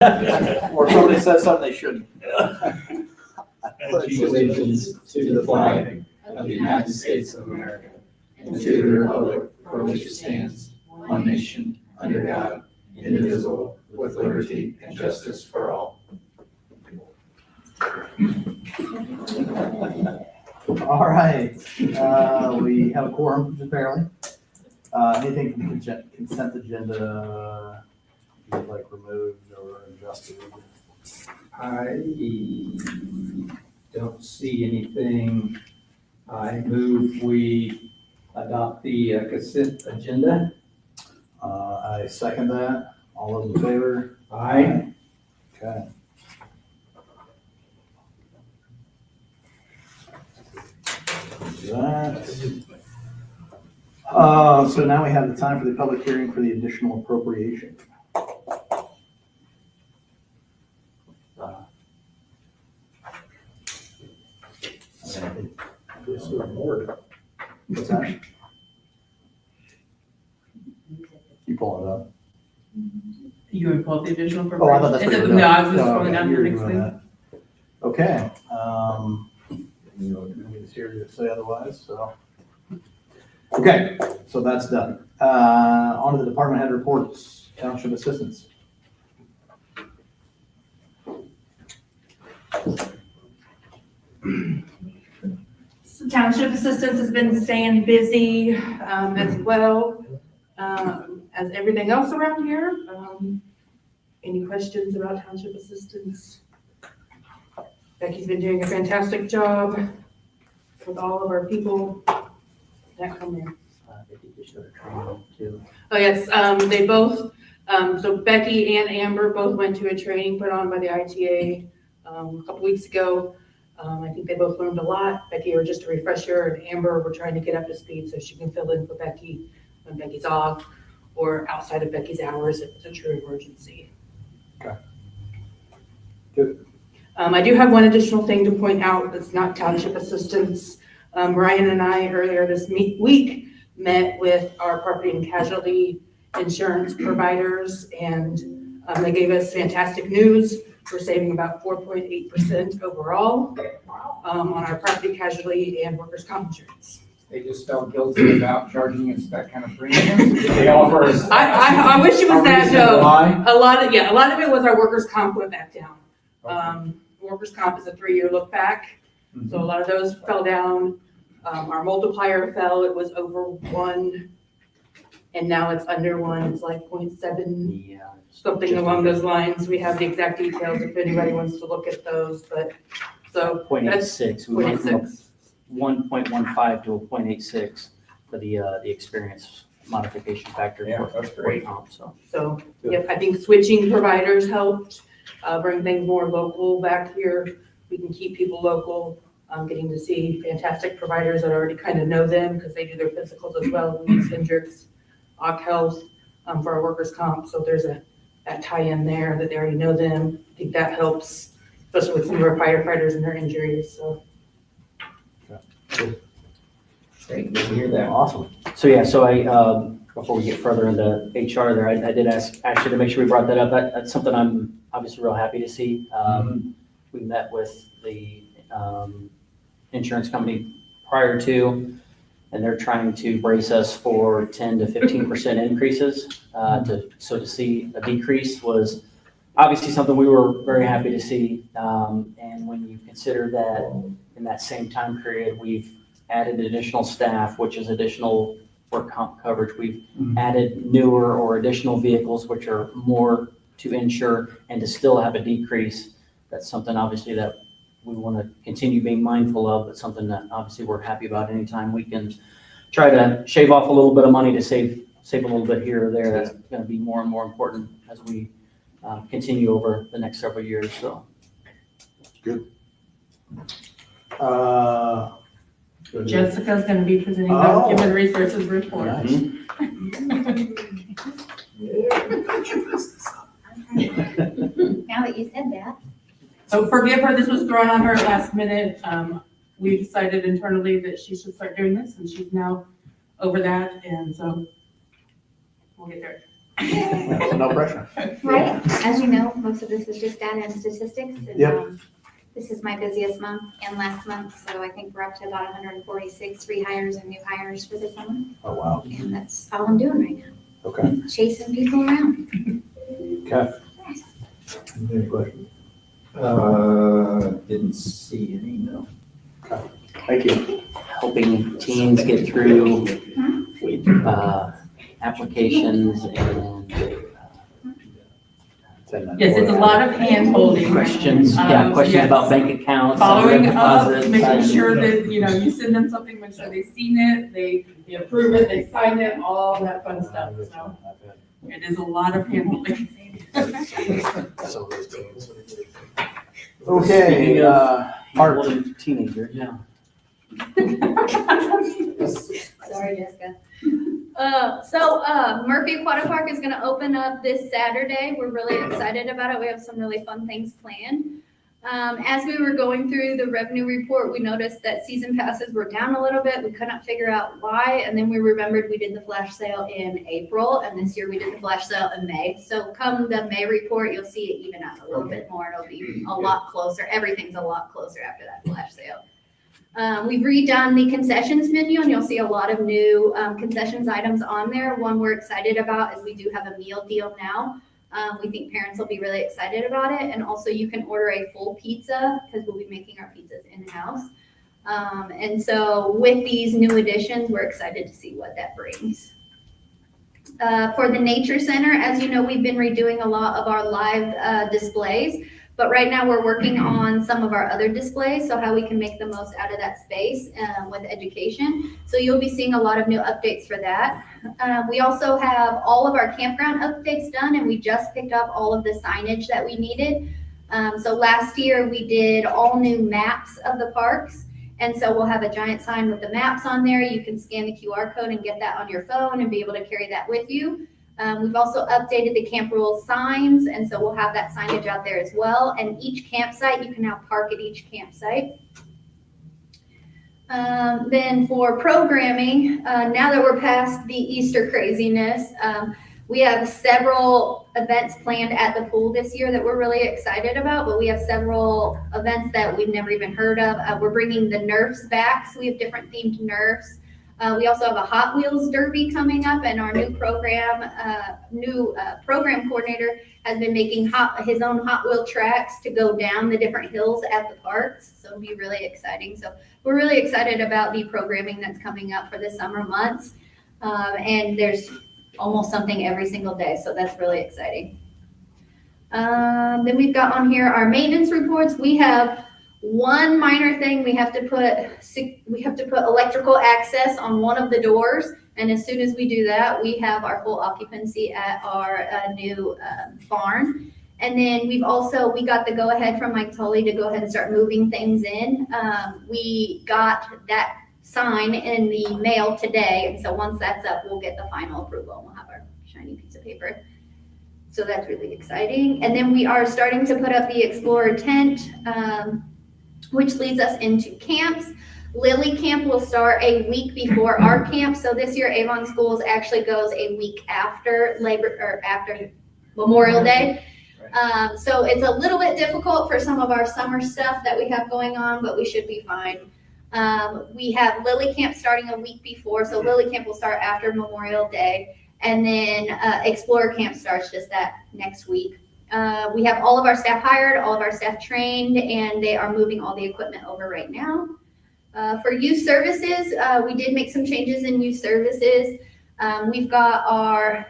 Or somebody says something they shouldn't. I pledge allegiance to the flag of the United States of America and to the republic for which it stands, one nation, under God, indivisible, with liberty and justice for all. All right, we have a quorum apparently. Anything from the consent agenda you'd like removed or adjusted? I don't see anything. I move we adopt the consent agenda. I second that. All those in favor? Aye. Okay. That. So now we have the time for the public hearing for the additional appropriation. What's that? You pull it up. You would pull up the additional Oh, I thought that's appropriation? what Is you it, were no, doing. I was just No, scrolling okay, down you to were the next doing thing. that. Okay, nobody's here to say otherwise, so. Okay, so that's done. On to the department head reports, township assistants. So Township Assistance has been staying busy as well as everything else around here. Any questions about Township Assistance? Becky's been doing a fantastic job with all of our people that come in. Oh, yes, they both, so Becky and Amber both went to a training put on by the ITA a couple weeks ago. I think they both learned a lot. Becky were just a refresher, and Amber we're trying to get up to speed so she can fill in for Becky when Becky's off or outside of Becky's hours if it's a true emergency. Okay. Good. I do have one additional thing to point out that's not township assistance. Ryan and I earlier this week met with our property and casualty insurance providers, and they gave us fantastic news. We're saving about 4.8% overall on our property casualty and workers' comp insurance. They just felt guilty about charging us that kind of premium. They offer us. I wish it was that, though. Why? A lot of it was our workers' comp went back down. Workers' comp is a 3-year look back. So a lot of those fell down. Our multiplier fell, it was over 1, and now it's under 1, it's like 0.7, Yeah. something along those lines. We have the exact details if anybody wants to look at those, but, so. that's 0.86. We went from a 0.86. 1.15 to a 0.86 for the experience modification factor. Yeah, for that's great. comp, so. So, yep, I think switching providers helped, bring things more local back here. We can keep people local. Getting to see fantastic providers that already kind of know them because they do their physicals as well. We use Hendricks, Ock Health for our workers' comp. So there's that tie-in there that they already know them. I think that helps, especially with some of our firefighters and their injuries. So. Great to hear that. Awesome. So yeah, so I, before we get further into HR there, I did ask actually to make sure we brought that up. That's something I'm obviously real happy to see. We met with the insurance company prior to, and they're trying to brace us for 10 to 15% increases. So to see a decrease was obviously something we were very happy to see. And when you consider that in that same time period, we've added additional staff, which is additional work comp coverage. We've added newer or additional vehicles, which are more to insure, and to still have a decrease. That's something obviously that we want to continue being mindful of, but something that obviously we're happy about. Anytime we can try to shave off a little bit of money to save a little bit here or there, that's going to be more and more important as we continue over the next several years. So Good. Jessica's going to be presenting the Oh. human resources report. Nice. Now that you said that. So forgive her, this was thrown on her last minute. We decided internally that she should start doing this, and she's now over that, and so we'll get there. No pressure. Right, as you know, most of this is just data and statistics. And, Yep. This is my busiest month and last month, so I think we're up to about 146 rehires and new hires for the summer. Oh, wow. And that's all I'm doing right now, Okay. chasing people around. Okay. Any questions? Didn't see any, no. Thank you. Helping teams get through applications and Yes, it's a lot of hand holding. questions, questions Yes. about bank accounts. and Following direct up, deposits making and- sure that, you send them something, make sure they've seen it, they approve it, they sign it, all that fun stuff, so it is a lot of hand holding. Okay, Speaking of Art. Well, teenager, yeah. Sorry, Jessica. Murphy Aquatic Park is gonna open up this Saturday. We're really excited about it. We have some really fun things planned. As we were going through the revenue report, we noticed that season passes were down a little bit. We couldn't figure out why, and then we remembered we did the flash sale in April, and this year we did the flash sale in May. So come the May report, you'll see it even out a little bit more. It'll be a lot closer. Everything's a lot closer after that flash sale. We've redone the concessions menu, and you'll see a lot of new concessions items on there. One we're excited about is we do have a meal deal now. We think parents will be really excited about it. And also you can order a full pizza because we'll be making our pizzas in-house. And so with these new additions, we're excited to see what that brings. For the Nature Center, as you know, we've been redoing a lot of our live displays. But right now we're working on some of our other displays, so how we can make the most out of that space with education. So you'll be seeing a lot of new updates for that. We also have all of our campground updates done, and we just picked up all of the signage that we needed. So last year we did all new maps of the parks. And so we'll have a giant sign with the maps on there. You can scan the QR code and get that on your phone and be able to carry that with you. We've also updated the camp rules signs, and so we'll have that signage out there as well. And each campsite, you can now park at each campsite. Then for programming, now that we're past the Easter craziness, we have several events planned at the pool this year that we're really excited about, but we have several events that we've never even heard of. We're bringing the Nerfs back, so we have different themed Nerfs. We also have a Hot Wheels Derby coming up, and our new program coordinator has been making his own Hot Wheel tracks to go down the different hills at the parks. So it'll be really exciting. So we're really excited about the programming that's coming up for the summer months. And there's almost something every single day. So that's really exciting. Then we've got on here our maintenance reports. We have one minor thing. We have to put electrical access on one of the doors. And as soon as we do that, we have our full occupancy at our new barn. And then we got the go ahead from Mike Tully to go ahead and start moving things in. We got that sign in the mail today. And so once that's up, we'll get the final approval. We'll have our shiny piece of paper. So that's really exciting. And then we are starting to put up the Explorer tent, which leads us into camps. Lily Camp will start a week before our camp. So this year Avon Schools actually goes a week after after Memorial Day. So it's a little bit difficult for some of our summer stuff that we have going on, but we should be fine. We have Lily Camp starting a week before. So Lily Camp will start after Memorial Day. And then Explorer Camp starts just that next week. We have all of our staff hired, all of our staff trained, and they are moving all the equipment over right now. For youth services, we did make some changes in youth services. We've got our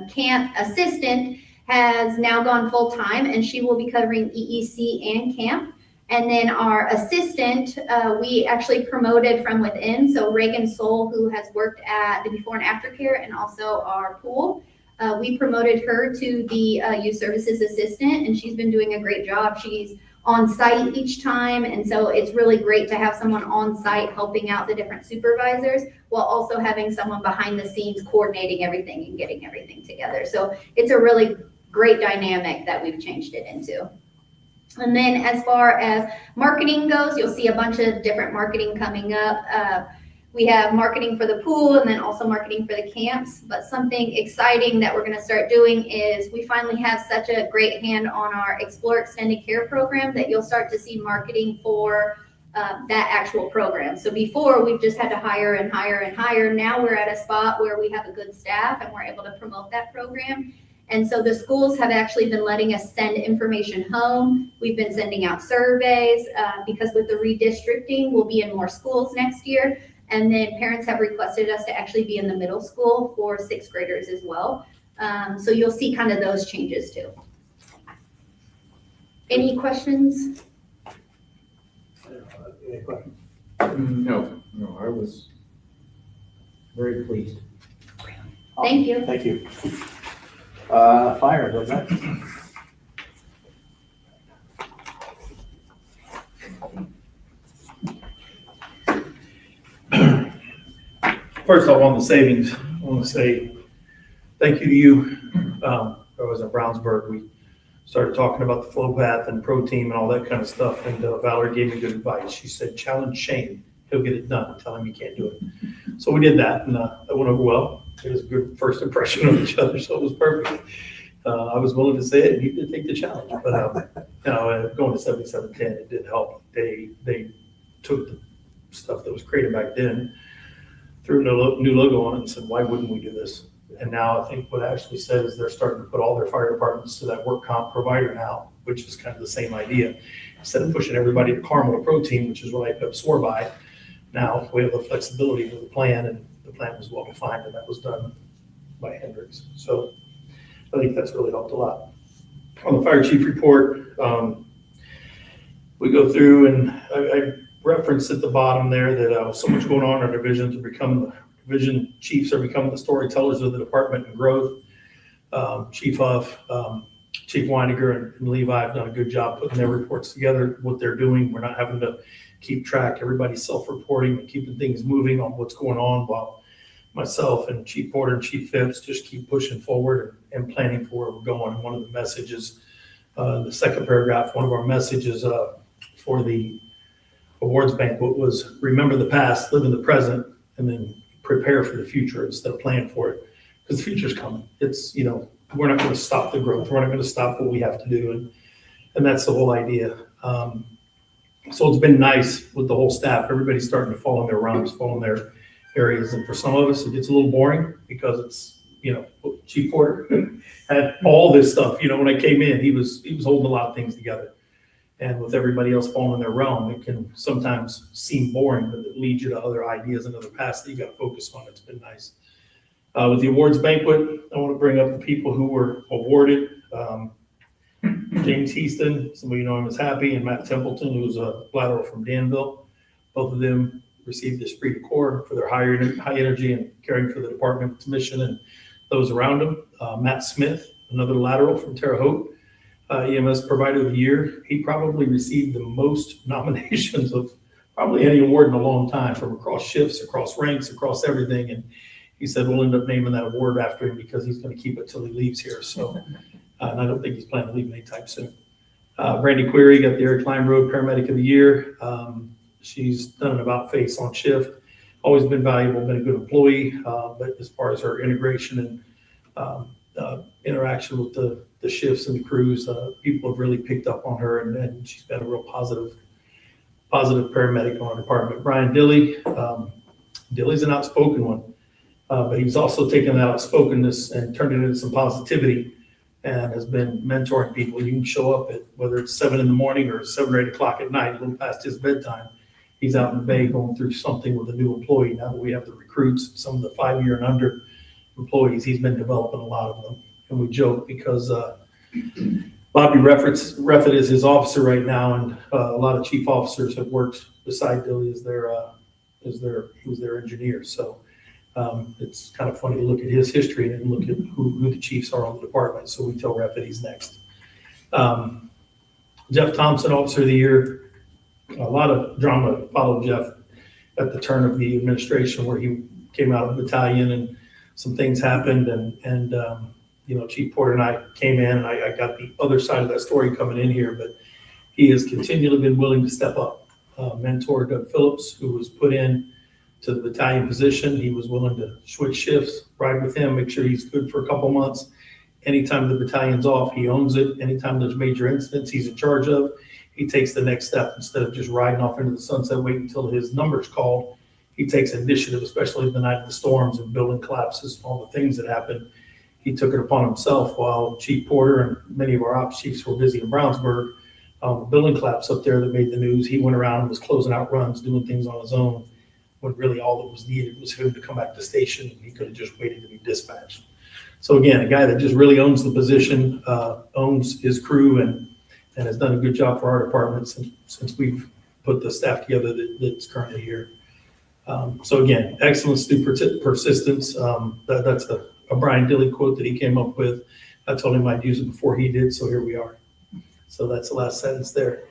camp assistant has now gone full-time, and she will be covering EEC and camp. And then our assistant, we actually promoted from within. So Reagan Soul, who has worked at the before and after care and also our pool, we promoted her to the youth services assistant, and she's been doing a great job. She's on site each time, and so it's really great to have someone on site helping out the different supervisors while also having someone behind the scenes coordinating everything and getting everything together. So it's a really great dynamic that we've changed it into. And then as far as marketing goes, you'll see a bunch of different marketing coming up. We have marketing for the pool and then also marketing for the camps. But something exciting that we're going to start doing is we finally have such a great hand on our Explore Extended Care program that you'll start to see marketing for that actual program. So before we've just had to hire and hire and hire. Now we're at a spot where we have a good staff and we're able to promote that program. And so the schools have actually been letting us send information home. We've been sending out surveys because with the redistricting, we'll be in more schools next year. And then parents have requested us to actually be in the middle school for 6th graders as well. So you'll see kind of those changes too. Any questions? Any questions? No, I was very pleased. Thank you. Thank you. Fire, what's that? First off, on the savings, I want to say thank you to you. I was in Brownsburg. We started talking about the flow path and pro team and all that kind of stuff. And Valerie gave me good advice. She said, challenge Shane. He'll get it done. Tell him you can't do it. So we did that, and that went over well. It was a good first impression of each other, so it was perfect. I was willing to say it, and he did take the challenge. But going to 7710, it did help. They took the stuff that was created back then, threw a new logo on it, and said, why wouldn't we do this? And now I think what Ashley said is they're starting to put all their fire departments to that work comp provider now, which is kind of the same idea. Instead of pushing everybody to Carmel or Pro Team, which is what I swore by, now we have the flexibility with the plan, and the plan was well defined, and that was done by Hendricks. So I think that's really helped a lot. On the fire chief report, we go through, and I referenced at the bottom there that so much going on in our divisions to become division chiefs are becoming the storytellers of the department and growth. Chief Huff, Chief Weininger, and Levi have done a good job putting their reports together, what they're doing. We're not having to keep track. Everybody's self-reporting and keeping things moving on what's going on, while myself and Chief Porter and Chief Phipps just keep pushing forward and planning for where we're going. And one of the messages, the second paragraph, one of our messages for the awards banquet was remember the past, live in the present, and then prepare for the future instead of plan for it. Because the future's coming. It's, we're not going to stop the growth. We're not going to stop what we have to do. And that's the whole idea. So it's been nice with the whole staff. Everybody's starting to fall in their realms, fall in their areas. And for some of us, it gets a little boring because it's, Chief Porter had all this stuff. When I came in, he was holding a lot of things together. And with everybody else falling in their realm, it can sometimes seem boring, but it leads you to other ideas and other paths that you got to focus on. It's been nice. With the awards banquet, I want to bring up the people who were awarded. James Heaston, some of you know him as Happy, and Matt Templeton, who's a lateral from Danville. Both of them received the Esprit de Corps for their high energy and caring for the department's mission and those around them. Matt Smith, another lateral from Terre Haute, EMS Provider of the Year. He probably received the most nominations of probably any award in a long time, from across shifts, across ranks, across everything. And he said we'll end up naming that award after him because he's going to keep it till he leaves here. So, and I don't think he's planning to leave anytime soon. Brandy Query got the Eric Lime Road Paramedic of the Year. She's done an about face on shift. Always been valuable, been a good employee. But as far as her integration and interaction with the shifts and the crews, people have really picked up on her, and she's been a real positive paramedic on our department. Brian Dilly, Dilly's an outspoken one, but he's also taken that outspokenness and turned it into some positivity, and has been mentoring people. You can show up at whether it's 7 in the morning or 7 or 8 o'clock at night, a little past his bedtime. He's out in the bay going through something with a new employee. Now that we have the recruits, some of the 5-year and under employees, he's been developing a lot of them. And we joke because Bobby Reffett is his officer right now, and a lot of chief officers have worked beside Dilly as their engineer. So it's kind of funny to look at his history and look at who the chiefs are on the department. So we tell Reffett he's next. Jeff Thompson, Officer of the Year. A lot of drama followed Jeff at the turn of the administration, where he came out of the battalion and some things happened, and Chief Porter and I came in, and I got the other side of that story coming in here, but he has continually been willing to step up. Mentor Doug Phillips, who was put in to the battalion position. He was willing to switch shifts, ride with him, make sure he's good for a couple months. Anytime the battalion's off, he owns it. Anytime there's major incidents he's in charge of, he takes the next step. Instead of just riding off into the sunset, waiting until his number's called, he takes initiative, especially the night of the storms and building collapses, all the things that happened. He took it upon himself while Chief Porter and many of our ops chiefs were busy in Brownsburg. Building collapse up there that made the news. He went around and was closing out runs, doing things on his own, when really all that was needed was for him to come back to station. He could have just waited to be dispatched. So again, a guy that just really owns the position, owns his crew, and has done a good job for our department since we've put the staff together that's currently here. So again, excellence through persistence. That's a Brian Dilley quote that he came up with. I told him I'd use it before he did, so here we are. So that's the last sentence there.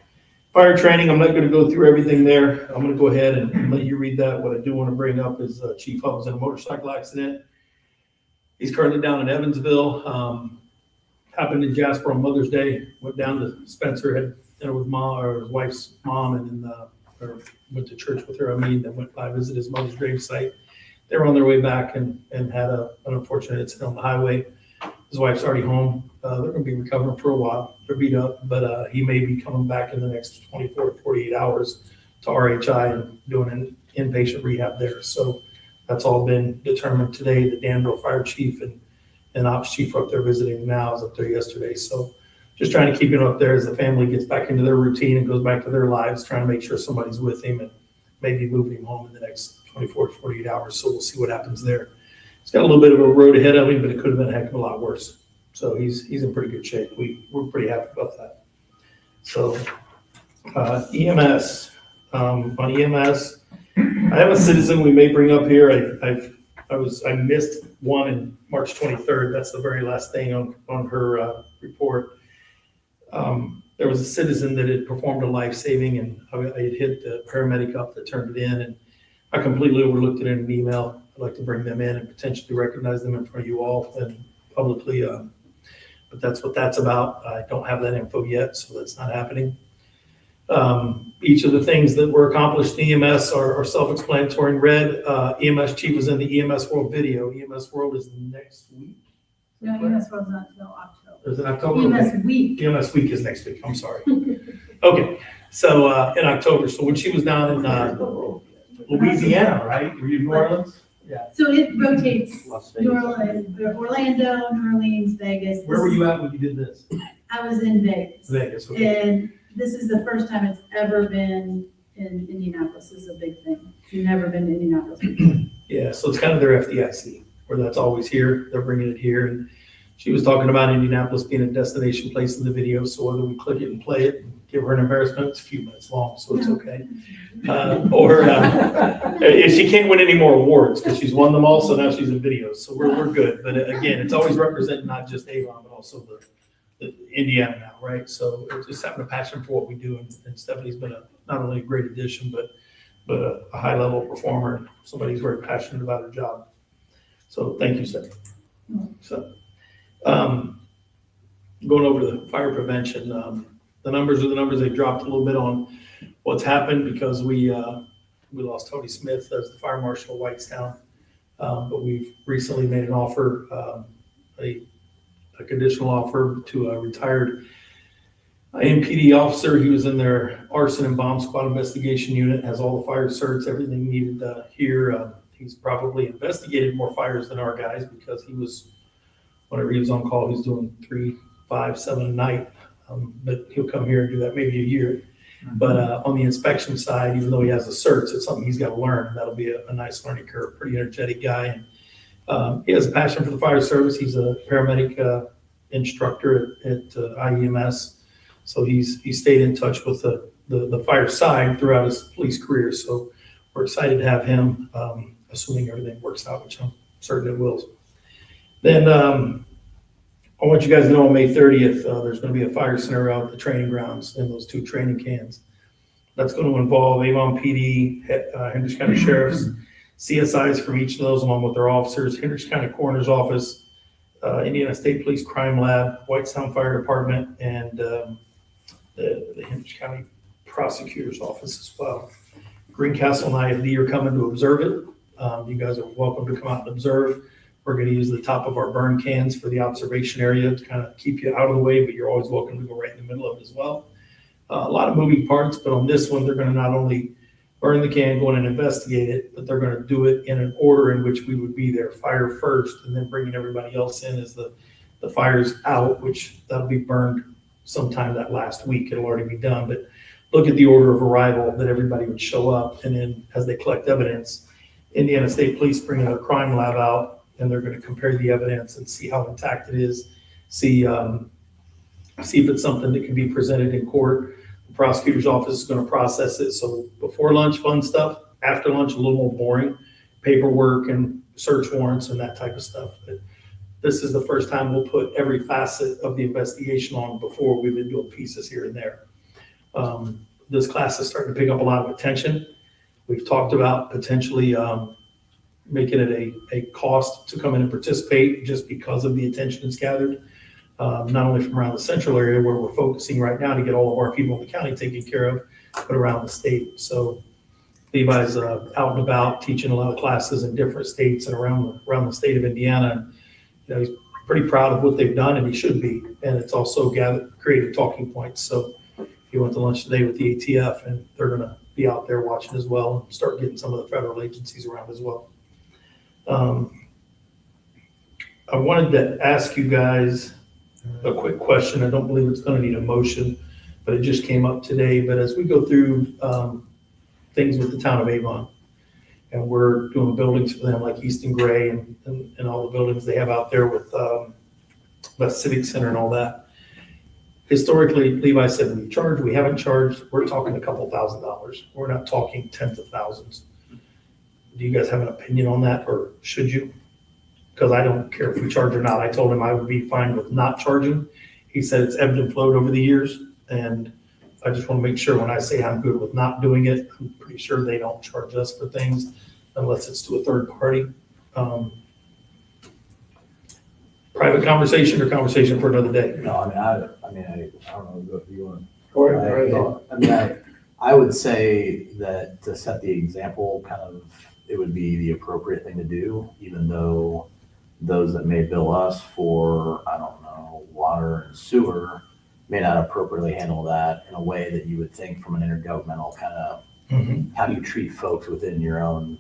Fire training, I'm not going to go through everything there. I'm going to go ahead and let you read that. What I do want to bring up is Chief Hubb was in a motorcycle accident. He's currently down in Evansville. Happened in Jasper on Mother's Day. Went down to Spencer, had dinner with mom or his wife's mom, and then or went to church with her. Then went by visit his mother's grave site. They were on their way back and had an unfortunate incident on the highway. His wife's already home. They're going to be recovering for a while. They're beat up, but he may be coming back in the next 24 to 48 hours to RHI and doing an inpatient rehab there. So that's all been determined today. The Danville Fire Chief and Ops Chief are up there visiting now. I was up there yesterday. So just trying to keep him up there as the family gets back into their routine and goes back to their lives, trying to make sure somebody's with him and maybe moving him home in the next 24 to 48 hours. So we'll see what happens there. He's got a little bit of a road ahead of him, but it could have been a heck of a lot worse. So he's in pretty good shape. We're pretty happy about that. So EMS, on EMS, I have a citizen we may bring up here. I missed one in March 23rd. That's the very last thing on her report. There was a citizen that had performed a life-saving, and I had hit the paramedic up that turned it in, and I completely overlooked it in an email. I'd like to bring them in and potentially recognize them in front of you all and publicly. But that's what that's about. I don't have that info yet, so that's not happening. Each of the things that were accomplished in EMS are self-explanatory in red. EMS chief was in the EMS World video. EMS World is next week. No, EMS World's not until October. Is it October? EMS Week. EMS Week is next week. I'm sorry. Okay, so in October. So when she was down in Louisiana, right? Were you in New Orleans? Yeah. So it rotates Las Vegas. Orlando, New Orleans, Vegas. Where were you at when you did this? I was in Vegas. Vegas. Okay. And this is the first time it's ever been in Indianapolis. This is a big thing. It's never been in Indianapolis before. Yeah, so it's kind of their FDIC, where that's always here. They're bringing it here. And she was talking about Indianapolis being a destination place in the video. So whether we click it and play it and give her an embarrassment, it's a few minutes long, so it's okay. Or she can't win any more awards because she's won them all, so now she's in videos. So we're good. But again, it's always representing not just Avon, but also the Indiana now, right? So it's just having a passion for what we do. And Stephanie's been not only a great addition, but a high level performer. Somebody who's very passionate about her job. So thank you, Stephanie. So going over to the fire prevention, the numbers are the numbers. They dropped a little bit on what's happened because we lost Tony Smith as the fire marshal of Whitestown. But we've recently made an offer, a conditional offer to a retired MPD officer. He was in their arson and bomb squad investigation unit, has all the fire certs, everything needed here. He's probably investigated more fires than our guys because he was, whenever he was on call, he was doing 3, 5, 7 a night. But he'll come here and do that maybe a year. But on the inspection side, even though he has the certs, it's something he's got to learn. That'll be a nice learning curve. Pretty energetic guy. And he has a passion for the fire service. He's a paramedic instructor at IEMS. So he's stayed in touch with the fire side throughout his police career. So we're excited to have him, assuming everything works out, which I'm certain it will. Then I want you guys to know on May 30th, there's going to be a fire center out at the training grounds in those 2 training cans. That's going to involve Avon PD, Hendricks County Sheriff's, CSIs from each of those along with their officers, Hendricks County Coroner's Office, Indiana State Police Crime Lab, Whitestown Fire Department, and the Hendricks County Prosecutor's Office as well. Greencastle and IFD are coming to observe it. You guys are welcome to come out and observe. We're going to use the top of our burn cans for the observation area to kind of keep you out of the way, but you're always welcome to go right in the middle of it as well. A lot of moving parts, but on this one, they're going to not only burn the can, go in and investigate it, but they're going to do it in an order in which we would be there, fire first, and then bringing everybody else in as the fire's out, which that'll be burned sometime that last week. It'll already be done, but look at the order of arrival that everybody would show up, and then as they collect evidence, Indiana State Police bringing their crime lab out, and they're going to compare the evidence and see how intact it is, see if it's something that can be presented in court. The prosecutor's office is going to process it. So before lunch, fun stuff. After lunch, a little more boring, paperwork and search warrants and that type of stuff. But this is the first time we'll put every facet of the investigation on. Before, we've been doing pieces here and there. This class is starting to pick up a lot of attention. We've talked about potentially making it a cost to come in and participate just because of the attention it's gathered, not only from around the central area where we're focusing right now to get all of our people in the county taken care of, but around the state. So Levi's out and about teaching a lot of classes in different states and around the state of Indiana. And, he's pretty proud of what they've done, and he should be. And it's also created talking points. So he went to lunch today with the ATF, and they're going to be out there watching as well and start getting some of the federal agencies around as well. I wanted to ask you guys a quick question. I don't believe it's going to need a motion, but it just came up today. But as we go through things with the town of Avon, and we're doing buildings for them like East and Gray and all the buildings they have out there with the Civic Center and all that. Historically, Levi said we haven't charged. We're talking a couple $1,000s. We're not talking tens of thousands. Do you guys have an opinion on that, or should you? Because I don't care if we charge or not. I told him I would be fine with not charging. He said it's ebbed and flowed over the years, and I just want to make sure when I say I'm good with not doing it, I'm pretty sure they don't charge us for things unless it's to a third party. Private conversation or conversation for another day? No, I don't know if you want. I would say that to set the example, it would be the appropriate thing to do, even though those that may bill us for, water and sewer may not appropriately handle that in a way that you would think from an intergovernmental how do you treat folks within your own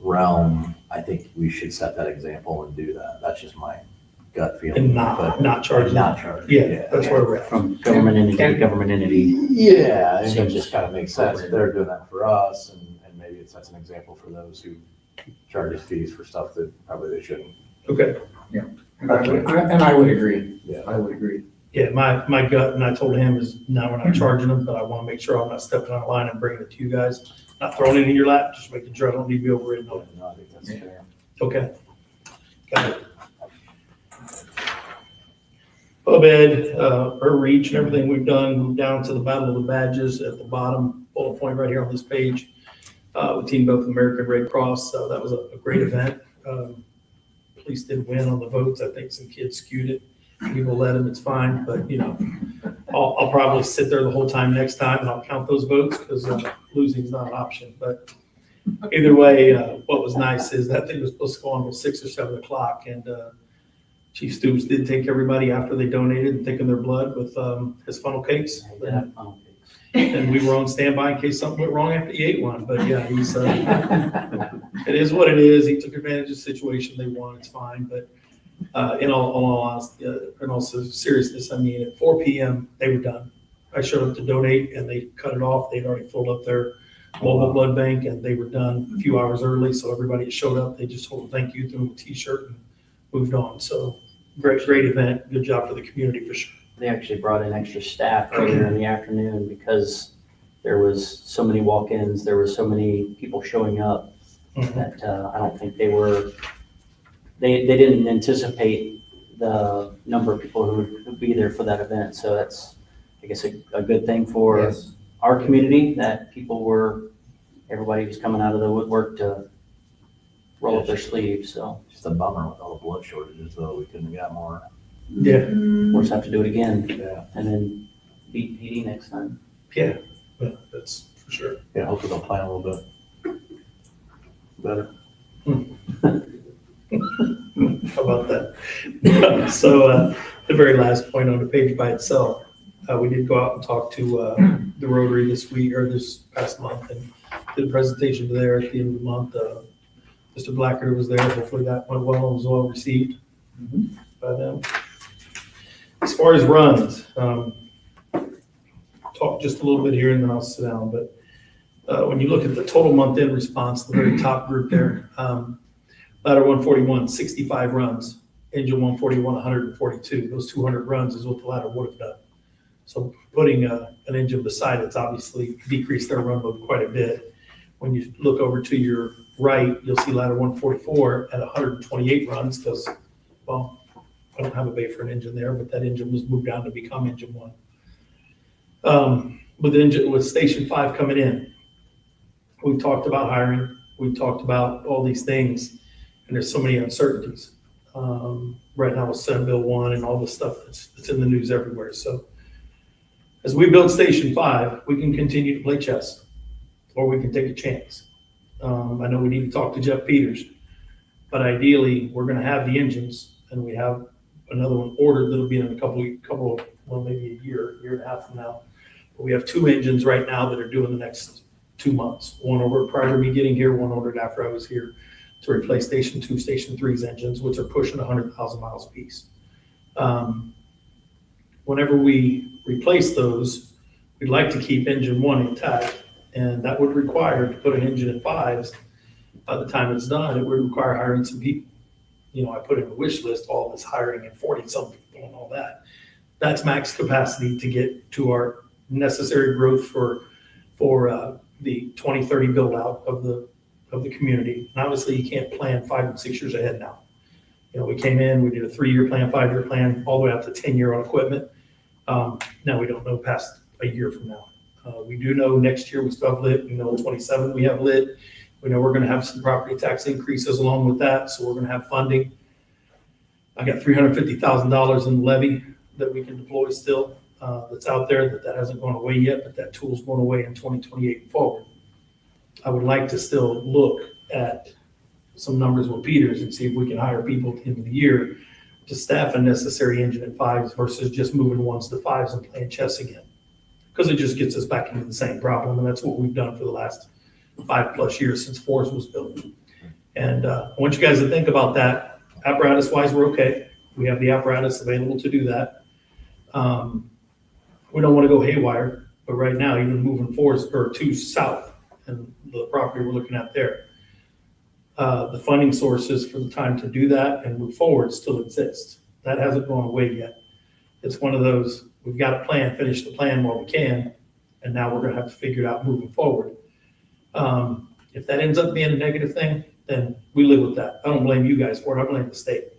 realm. I think we should set that example and do that. That's just my gut feeling. And not charging. Not charging. Yeah, that's where we're at. From government entity to government entity. Yeah, I think it just kind of makes sense. If they're doing that for us, and maybe it sets an example for those who charge us fees for stuff that probably they shouldn't. Okay. And I would agree. Yeah. I would agree. Yeah, my gut, and I told him, is now we're not charging them, but I want to make sure I'm not stepping on a line and bringing it to you guys. Not throwing it in your lap, just making sure I don't need to be overridden on it. No, I think that's fair. Okay. Got it. Pub Ed, our reach and everything we've done, moved down to the Battle of the Badges at the bottom, bullet point right here on this page. We teamed up with American Red Cross, so that was a great event. Police did win on the votes. I think some kids skewed it. People let them, it's fine, but I'll probably sit there the whole time next time and I'll count those votes because losing is not an option. But either way, what was nice is that thing was supposed to go on until 6 or 7 o'clock, and Chief Stoops did take everybody after they donated and thickened their blood with his funnel cakes. And we were on standby in case something went wrong after he ate one. But yeah, he's it is what it is. He took advantage of the situation. They won. It's fine. But in all honesty, and also seriousness, at 4 p.m. they were done. I showed up to donate, and they cut it off. They'd already filled up their mobile blood bank, and they were done a few hours early. So everybody that showed up, they just told them thank you, threw them a T-shirt, and moved on. So great event. Good job for the community for sure. They actually brought in extra staff earlier in the afternoon because there was so many walk-ins, there were so many people showing up that I don't think they didn't anticipate the number of people who would be there for that event. So that's, I guess, a good thing for our community, that everybody was coming out of the woodwork to roll up their sleeves. So Just a bummer with all the blood shortages, though. We couldn't have got more. Yeah. we'll just have to do it again Yeah. and then beat PD next time. Yeah, but that's for Sure. Yeah, hopefully they'll plan a little bit better. How about that? So the very last point on the page by itself, we did go out and talk to the Rotary this week, or this past month, and did a presentation there at the end of the month. Mr. Blackard was there. Hopefully that went well and was well received by them. As far as runs, talk just a little bit here and then I'll sit down. But when you look at the total month-end response, the very top group there, ladder 141, 65 runs. Engine 141, 142. Those 200 runs is what the ladder would have done. So putting an engine beside it's obviously decreased their run load quite a bit. When you look over to your right, you'll see ladder 144 at 128 runs because, well, I don't have a bay for an engine there, but that engine was moved down to become engine 1. With Station 5 coming in, we've talked about hiring. We've talked about all these things, and there's so many uncertainties. Right now with Senate Bill 1 and all the stuff that's in the news everywhere. So as we build Station 5, we can continue to play chess, or we can take a chance. I know we need to talk to Jeff Peters, but ideally we're going to have the engines, and we have another one ordered that'll be in a couple, well, maybe a year and a half from now. But we have 2 engines right now that are due in the next 2 months. One ordered prior to me getting here, one ordered after I was here to replace Station 2, Station 3's engines, which are pushing 100,000 miles a piece. Whenever we replace those, we'd like to keep engine 1 intact, and that would require to put an engine in 5s. By the time it's done, it would require hiring some people. You know, I put in a wish list, all this hiring and 40-some people and all that. That's max capacity to get to our necessary growth for the 2030 build out of the community. And obviously you can't plan 5 and 6 years ahead now. You know, we came in, we did a 3-year plan, 5-year plan, all the way out to 10-year on equipment. Now we don't know past a year from now. We do know next year we still have lit. We know in 27 we have lit. We know we're going to have some property tax increases along with that. So we're going to have funding. I got $350,000 in the levy that we can deploy still that's out there that hasn't gone away yet, but that tool's going away in 2028 and forward. I would like to still look at some numbers with Peters and see if we can hire people at the end of the year to staff a necessary engine at 5s versus just moving 1s to 5s and playing chess again. Because it just gets us back into the same problem, and that's what we've done for the last 5+ years since 4s was built. And I want you guys to think about that. Apparatus-wise, we're okay. We have the apparatus available to do that. We don't want to go haywire, but right now, even moving 4s or 2s south and the property we're looking at there, the funding sources for the time to do that and move forward still exist. That hasn't gone away yet. It's one of those, we've got a plan, finish the plan while we can, and now we're going to have to figure it out moving forward. If that ends up being a negative thing, then we live with that. I don't blame you guys for it. I blame the state.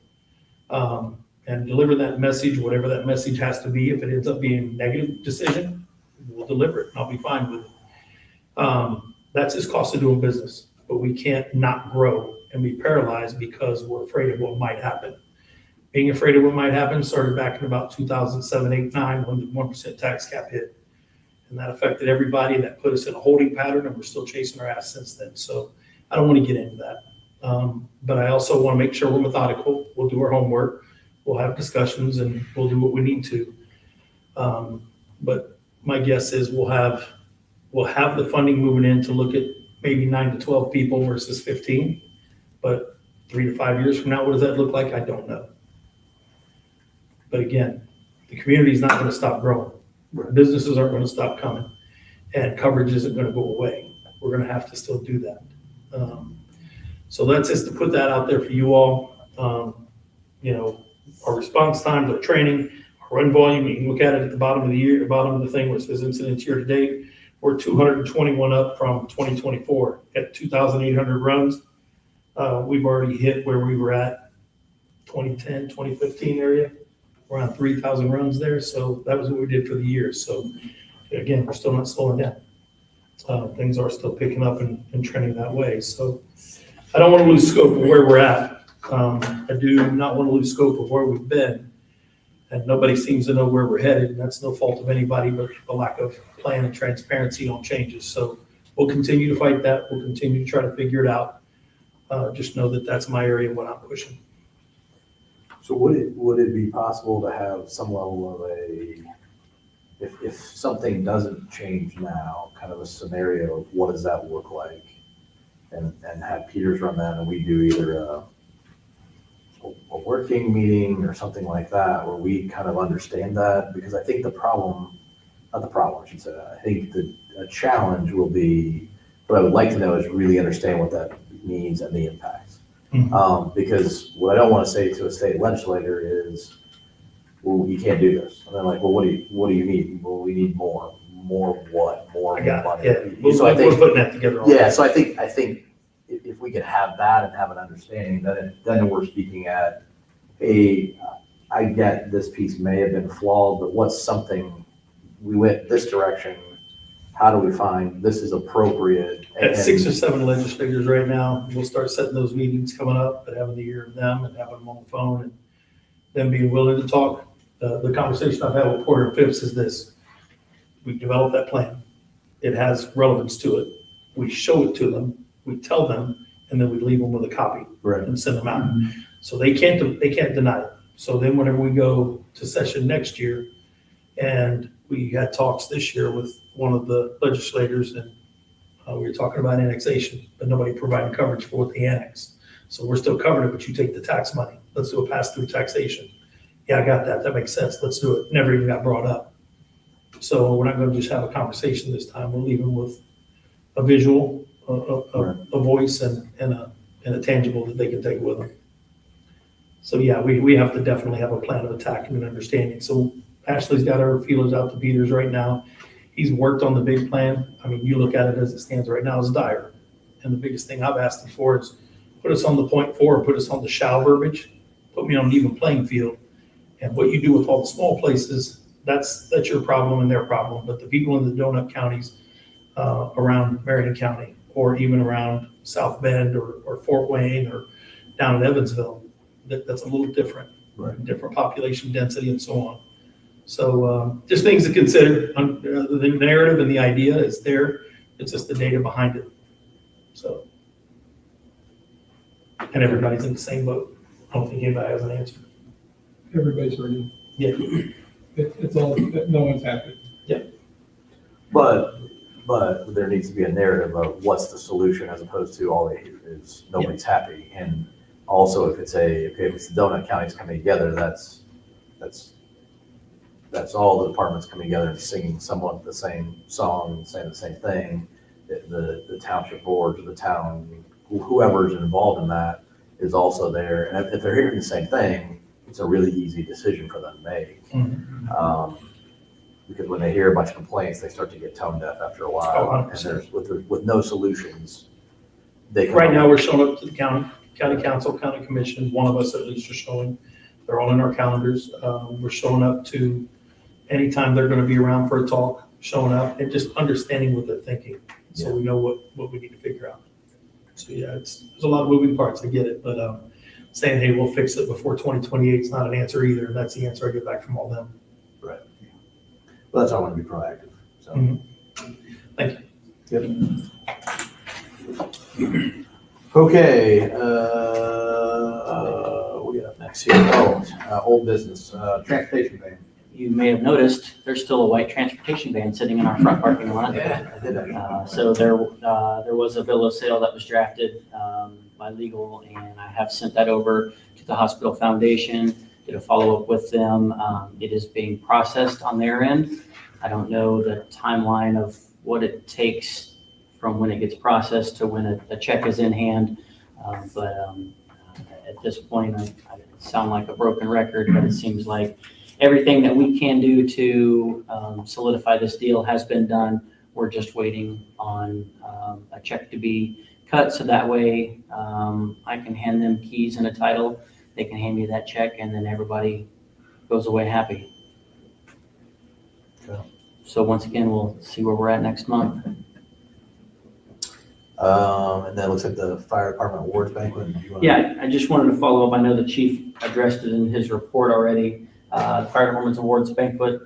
And deliver that message, whatever that message has to be. If it ends up being a negative decision, we'll deliver it and I'll be fine with it. That's just cost of doing business, but we can't not grow and be paralyzed because we're afraid of what might happen. Being afraid of what might happen started back in about 2007, 8, 9, when the 1% tax cap hit. And that affected everybody. That put us in a holding pattern, and we're still chasing our ass since then. So I don't want to get into that. But I also want to make sure we're methodical. We'll do our homework. We'll have discussions, and we'll do what we need to. But my guess is we'll have the funding moving in to look at maybe 9 to 12 people versus 15. But 3 to 5 years from now, what does that look like? I don't know. But again, the community is not going to stop growing. Businesses aren't going to stop coming, and coverage isn't going to go away. We're going to have to still do that. So that's just to put that out there for you all. Our response times, our training, our run volume, you can look at it at the bottom of the year, the bottom of the thing where it says incidents year to date. We're 221 up from 2024 at 2,800 runs. We've already hit where we were at 2010, 2015 area, around 3,000 runs there. So that was what we did for the year. So again, we're still not slowing down. Things are still picking up and trending that way. So I don't want to lose scope of where we're at. I do not want to lose scope of where we've been, and nobody seems to know where we're headed. And that's no fault of anybody, but a lack of plan and transparency on changes. So we'll continue to fight that. We'll continue to try to figure it out. Just know that that's my area, what I'm pushing. So would it be possible to have some level of if something doesn't change now, kind of a scenario of what does that look like? And have Peters run that, and we do either a working meeting or something like that, where we kind of understand that, because I think I think a challenge will be, what I would like to know is really understand what that means and the impacts. Because what I don't want to say to a state legislator is, well, you can't do this. And they're like, well, what do you need? Well, we need more what? More I got money. it. Yeah, So I think, we're putting that together. yeah, so I think if we could have that and have an understanding, then we're speaking at, hey, I get this piece may have been flawed, but what's something, we went this direction, how do we find this is appropriate? At 6 or 7 legislators right now. We'll start setting those meetings coming up, but having the ear of them and having them on the phone and them being willing to talk. The conversation I've had with Porter and Phipps is this: we developed that plan. It has relevance to it. We show it to them, we tell them, and then we leave them with a copy and send them out. So they can't deny it. So then whenever we go to session next year, and we had talks this year with one of the legislators, and we were talking about annexation, but nobody provided coverage for what they annexed. So we're still covering it, but you take the tax money. Let's do a pass-through taxation. Yeah, I got that. That makes sense. Let's do it. Never even got brought up. So we're not going to just have a conversation this time. We'll leave them with a visual, a voice, and a tangible that they can take with them. So yeah, we have to definitely have a plan of attack and an understanding. So Ashley's got her feelers out to Peters right now. He's worked on the big plan. I mean, you look at it as it stands right now, it's dire. And the biggest thing I've asked him for is put us on the .4, put us on the shall verbiage, put me on an even playing field. And what you do with all the small places, that's your problem and their problem. But the people in the donut counties around Marion County, or even around South Bend or Fort Wayne or down in Evansville, that's a little different, different population density and so on. So just things to consider. The narrative and the idea is there. It's just the data behind it. So, and everybody's in the same boat. I don't think anybody has an answer. Everybody's ready. Yeah. It's all, no one's happy. But there needs to be a narrative of what's the solution, as opposed to all they hear is nobody's happy. And also, if it's the donut counties coming together, that's all the departments coming together and singing somewhat the same song and saying the same thing. The township boards or the town, whoever's involved in that, is also there. And if they're hearing the same thing, it's a really easy decision for them to make. Because when they hear a bunch of complaints, they start to get tone deaf after a while. 100%. And with no solutions, Right now, we're showing up to the county council, county commission. One of us at least are showing. They're all in our calendars. We're showing up to anytime they're going to be around for a talk, showing up and just understanding what they're thinking. So we know what we need to figure out. So yeah, there's a lot of moving parts. I get it, but saying, hey, we'll fix it before 2028 is not an answer either. And that's the answer I get back from all them. Right. Well, that's why I want to be proactive. So. Thank you. Yep. Okay. What do we got next here? Old business, transportation ban. You may have noticed, there's still a white transportation van sitting in our front parking lot. Yeah, I did that. So there was a bill of sale that was drafted by legal, and I have sent that over to the hospital foundation, did a follow-up with them. It is being processed on their end. I don't know the timeline of what it takes from when it gets processed to when a check is in hand. But at this point, I sound like a broken record, but it seems like everything that we can do to solidify this deal has been done. We're just waiting on a check to be cut, so that way I can hand them keys and a title. They can hand me that check, and then everybody goes away happy. Okay. So once again, we'll see where we're at next month. And then it looks like the fire department awards banquet. Yeah, I just wanted to follow up. I know the chief addressed it in his report already. The fire department's awards banquet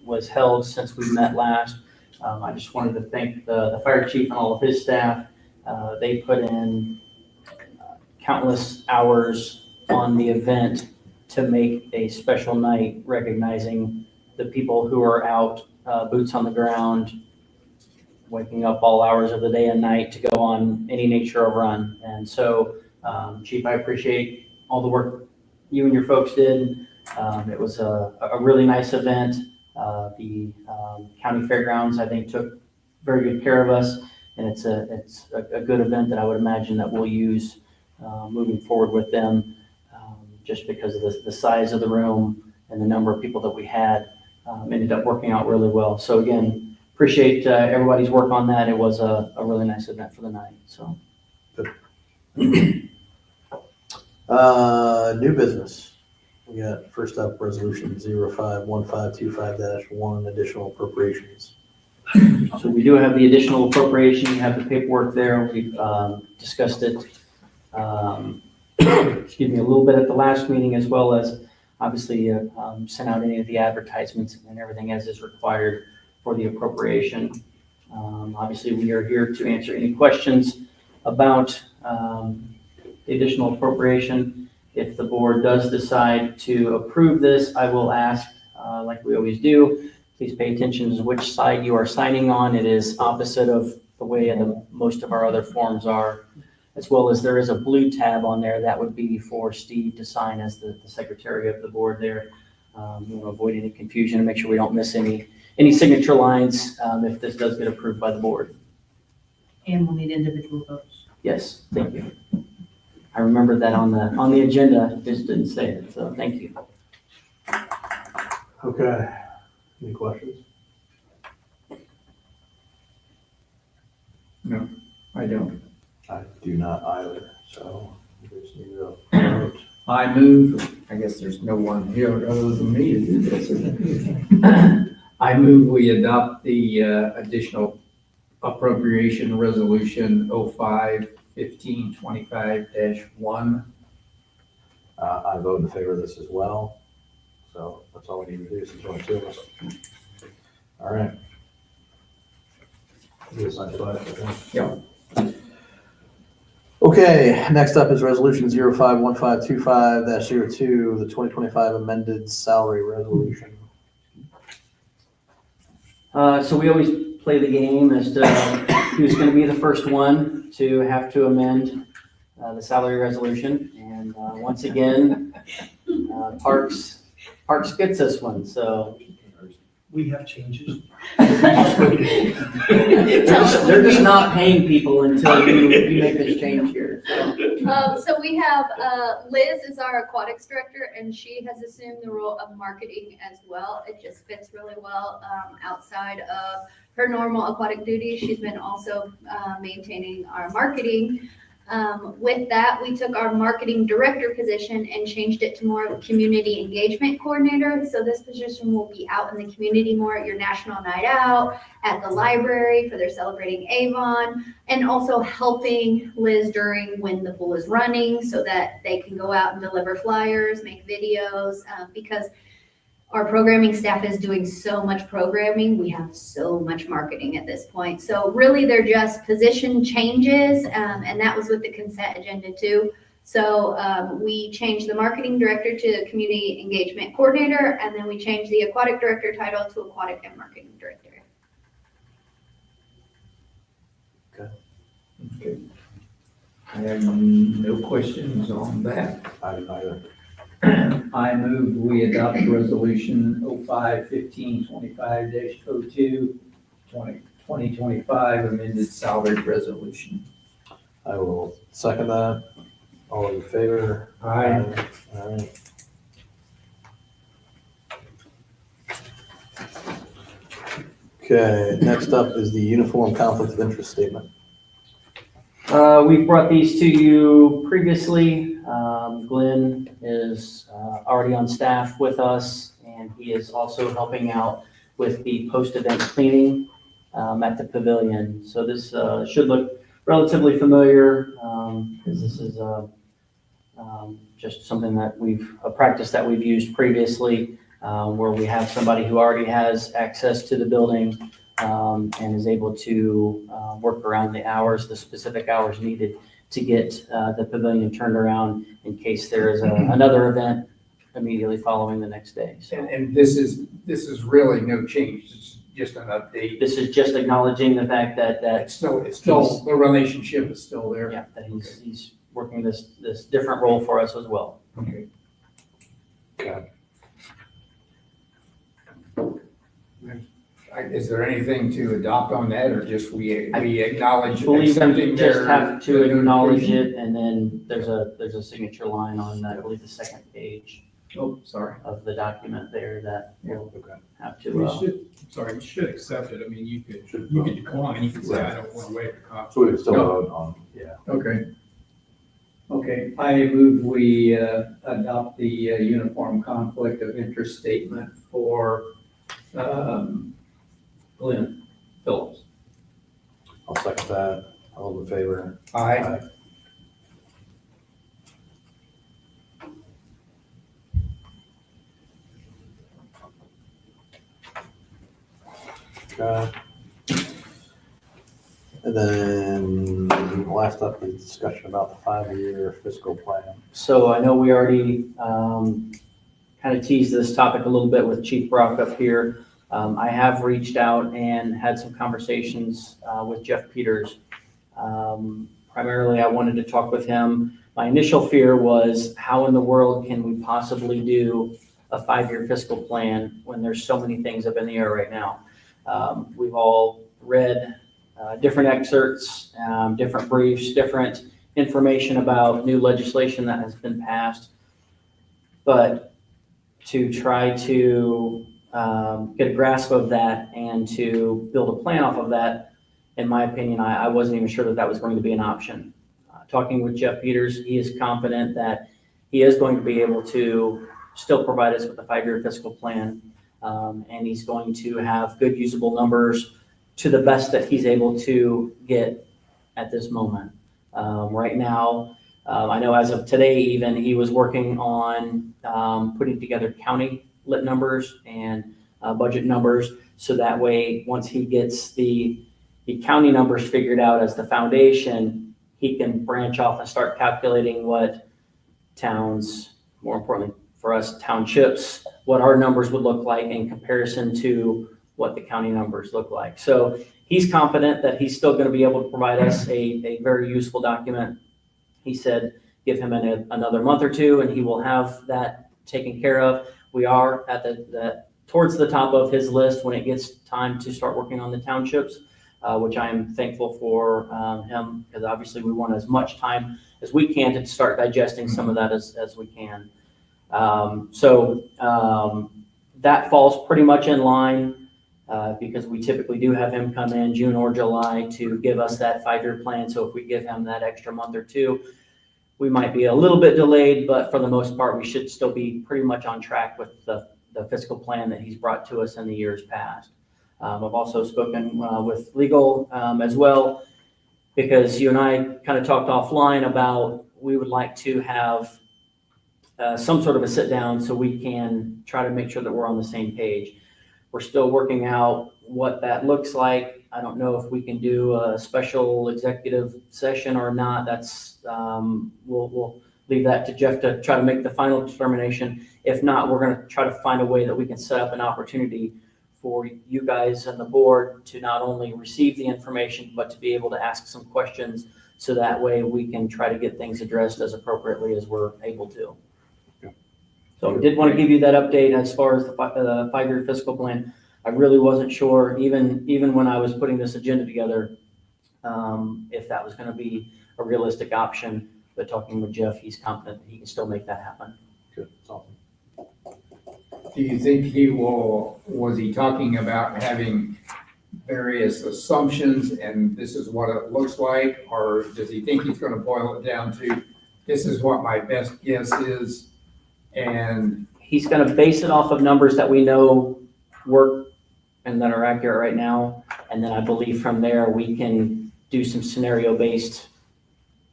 was held since we met last. I just wanted to thank the fire chief and all of his staff. They put in countless hours on the event to make a special night recognizing the people who are out, boots on the ground, waking up all hours of the day and night to go on any nature of run. And so, Chief, I appreciate all the work you and your folks did. It was a really nice event. The county fairgrounds, I think, took very good care of us, and it's a good event that I would imagine that we'll use moving forward with them, just because of the size of the room and the number of people that we had. Ended up working out really well. So again, appreciate everybody's work on that. It was a really nice event for the night. So. New business. We got first up resolution 051525-1, additional appropriations. So we do have the additional appropriation. You have the paperwork there. We've discussed it, excuse me, a little bit at the last meeting, as well as obviously sent out any of the advertisements and everything as is required for the appropriation. Obviously, we are here to answer any questions about the additional appropriation. If the board does decide to approve this, I will ask, like we always do, please pay attention to which side you are signing on. It is opposite of the way most of our other forms are, as well as there is a blue tab on there that would be for Steve to sign as the secretary of the board there. We want to avoid any confusion and make sure we don't miss any signature lines if this does get approved by the board. And we'll need individual votes. Yes, thank you. I remember that on the agenda, just didn't say it, so thank you. Okay. Any questions? No, I don't. I do not either, so we just need to vote. I move, I guess there's no one here other than me to do this. I move we adopt the additional appropriation resolution 05-1525-1. I vote in favor of this as well. So that's all we need to do, since only two of us. All right. Yes, I thought, I think. Yeah. Okay, next up is resolution 051525-02, the 2025 amended salary resolution. So we always play the game as to who's going to be the first one to have to amend the salary resolution. And once again, Parks gets this one, so. We have changes. They're just not paying people until you make this change here. So we have, Liz is our aquatics director, and she has assumed the role of marketing as well. It just fits really well outside of her normal aquatic duties. She's been also maintaining our marketing. With that, we took our marketing director position and changed it to more of a community engagement coordinator. So this position will be out in the community more at your national night out, at the library for their celebrating Avon, and also helping Liz during when the pool is running so that they can go out and deliver flyers, make videos, because our programming staff is doing so much programming. We have so much marketing at this point. So really they're just position changes, and that was with the consent agenda too. So we changed the marketing director to community engagement coordinator, and then we changed the aquatic director title to aquatic and marketing director. Okay. I have no questions on that. I don't either. I move we adopt resolution 05-1525-02, 2025 amended salary resolution. I will second that. All in favor? Aye. All right. Okay, next up is the uniform conflict of interest statement. We've brought these to you previously. Glenn is already on staff with us, and he is also helping out with the post-event cleaning at the pavilion. So this should look relatively familiar, because this is just something that a practice that we've used previously, where we have somebody who already has access to the building and is able to work around the hours, the specific hours needed to get the pavilion turned around in case there is another event immediately following the next day. So And this is really no change, it's just an update. this is just acknowledging the fact that It's still, the relationship is still there. yeah, that he's working this different role for us as well. Okay. Okay. Is there anything to adopt on that, or just we acknowledge I believe accepting we their? just have to their acknowledge notification? it, and then there's a signature line on, I believe, the second page Oh, sorry. of the document there that we'll Okay. have We to, should, sorry, you should accept it. I mean, you could decline, you could say, I don't want to waive the cost. So we would still vote on, yeah. Okay. Okay, I move we adopt the uniform conflict of interest statement for Glenn Phillips. I'll second that. All in favor? Aye. Okay. And then last up is discussion about the 5-year fiscal plan. so I know we already kind of teased this topic a little bit with Chief Brock up here. I have reached out and had some conversations with Jeff Peters. Primarily, I wanted to talk with him. My initial fear was, how in the world can we possibly do a 5-year fiscal plan when there's so many things up in the air right now? We've all read different excerpts, different briefs, different information about new legislation that has been passed. But to try to get a grasp of that and to build a plan off of that, in my opinion, I wasn't even sure that that was going to be an option. Talking with Jeff Peters, he is confident that he is going to be able to still provide us with a 5-year fiscal plan. And he's going to have good usable numbers to the best that he's able to get at this moment. Right now, I know as of today even, he was working on putting together county lit numbers and budget numbers. So that way, once he gets the county numbers figured out as the foundation, he can branch off and start calculating what towns, more importantly for us, townships, what our numbers would look like in comparison to what the county numbers look like. So he's confident that he's still going to be able to provide us a very useful document. He said, give him another month or two and he will have that taken care of. We are at towards the top of his list when it gets time to start working on the townships, which I am thankful for him, because obviously we want as much time as we can to start digesting some of that as we can. That falls pretty much in line because we typically do have him come in June or July to give us that 5-year plan. So if we give him that extra month or two, we might be a little bit delayed, but for the most part, we should still be pretty much on track with the fiscal plan that he's brought to us in the years past. I've also spoken with legal as well, because you and I kind of talked offline about we would like to have some sort of a sit down so we can try to make sure that we're on the same page. We're still working out what that looks like. I don't know if we can do a special executive session or not. That's we'll leave that to Jeff to try to make the final determination. If not, we're going to try to find a way that we can set up an opportunity for you guys and the board to not only receive the information, but to be able to ask some questions, so that way we can try to get things addressed as appropriately as we're able to. So I did want to give you that update as far as the 5-year fiscal plan. I really wasn't sure, even when I was putting this agenda together, if that was going to be a realistic option. But talking with Jeff, he's confident that he can still make that happen. Good, that's awesome. Do you think was he talking about having various assumptions and this is what it looks like? Or does he think he's going to boil it down to, this is what my best guess is? And He's going to base it off of numbers that we know work and that are accurate right now. And then I believe from there, we can do some scenario-based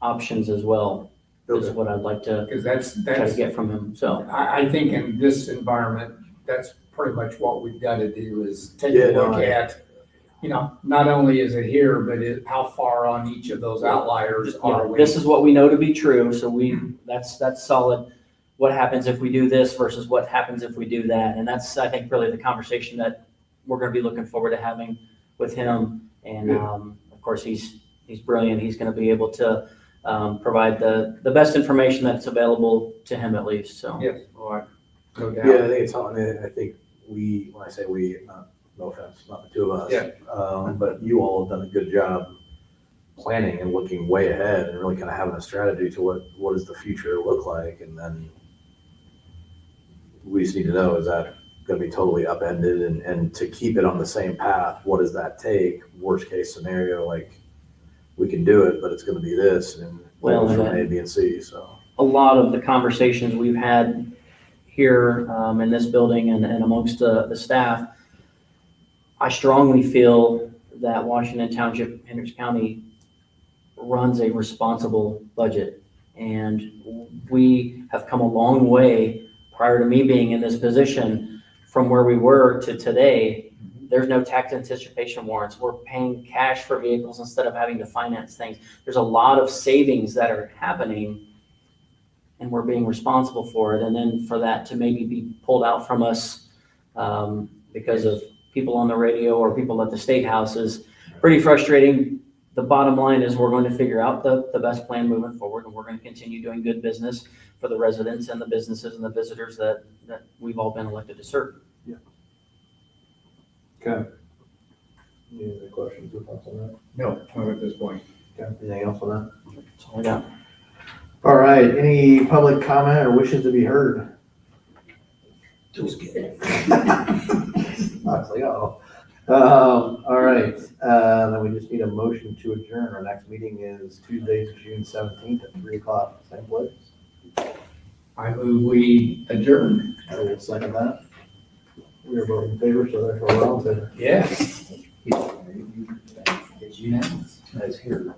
options as well. Is what I'd like to because try to get from him. So I think in this environment, that's pretty much what we've got to do is take Yeah, a look no, at you know, not only is it here, but how far on each of those outliers are Yeah, we? this is what we know to be true, so that's solid. What happens if we do this versus what happens if we do that? And that's, I think, really the conversation that we're gonna be looking forward to having with him. And, of course, he's brilliant. He's gonna be able to, provide the best information that's available to him at least, so. Yes, well, no doubt. Yeah, I think it's on, I think when I say we, no offense, not the two of us. Yeah. But you all have done a good job planning and looking way ahead and really kind of having a strategy to what does the future look like? And then we just need to know, is that going to be totally upended? And to keep it on the same path, what does that take? Worst case scenario, like we can do it, but it's going to be this and Well, from A, B, and C, so. A lot of the conversations we've had here in this building and amongst the staff, I strongly feel that Washington Township, Hendricks County runs a responsible budget. And we have come a long way prior to me being in this position from where we were to today. There's no tax anticipation warrants. We're paying cash for vehicles instead of having to finance things. There's a lot of savings that are happening and we're being responsible for it. And then for that to maybe be pulled out from us because of people on the radio or people at the State House is pretty frustrating. The bottom line is we're going to figure out the best plan moving forward, and we're going to continue doing good business for the residents and the businesses and the visitors that we've all been elected to serve. Yeah. Okay. Any other questions or thoughts on that? No, not at this point. Okay. Anything else on that? That's all I got. All right, any public comment or wishes to be heard? Just kidding. I was like, oh. All right, then we just need a motion to adjourn. Our next meeting is Tuesday, June 17th at 3:00, same place. I move we adjourn. I will second that. We are both in favor, so therefore we're all in favor. Yes. It's unanimous. That's here.